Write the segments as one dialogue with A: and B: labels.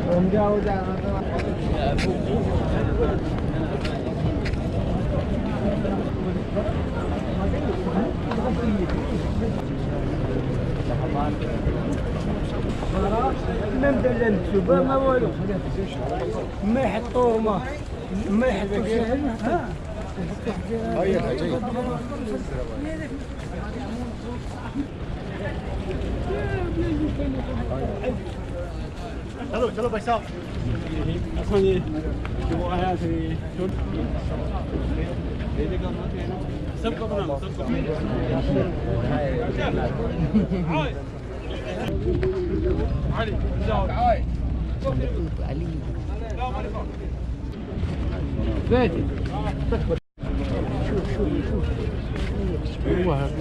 A: हम जाओ जाना तो نبدا الشباب ما والو ما يحطوه ما يحطوش ها चलो चलो भाई साहब असांजे जेको आयासीं सब को बना सब को علي زيتي شوف شوف شوف هو هذا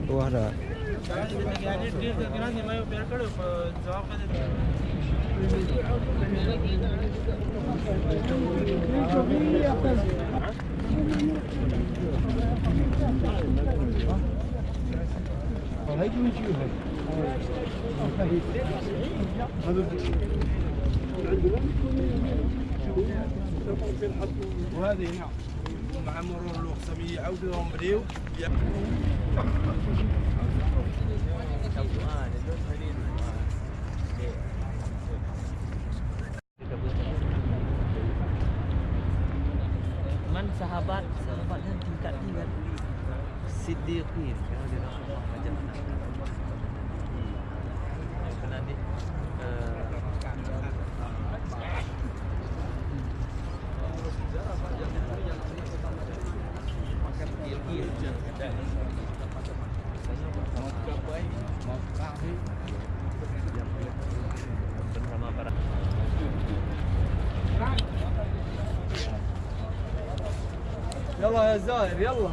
A: هو هذا وهذه نعم مع مرور الوقت يعودون بديو
B: Man sahabat yang tingkat tinggal Siddiqin kalau dia Rasulullah macam mana nanti bersama para
A: يلا يا زاهر يلا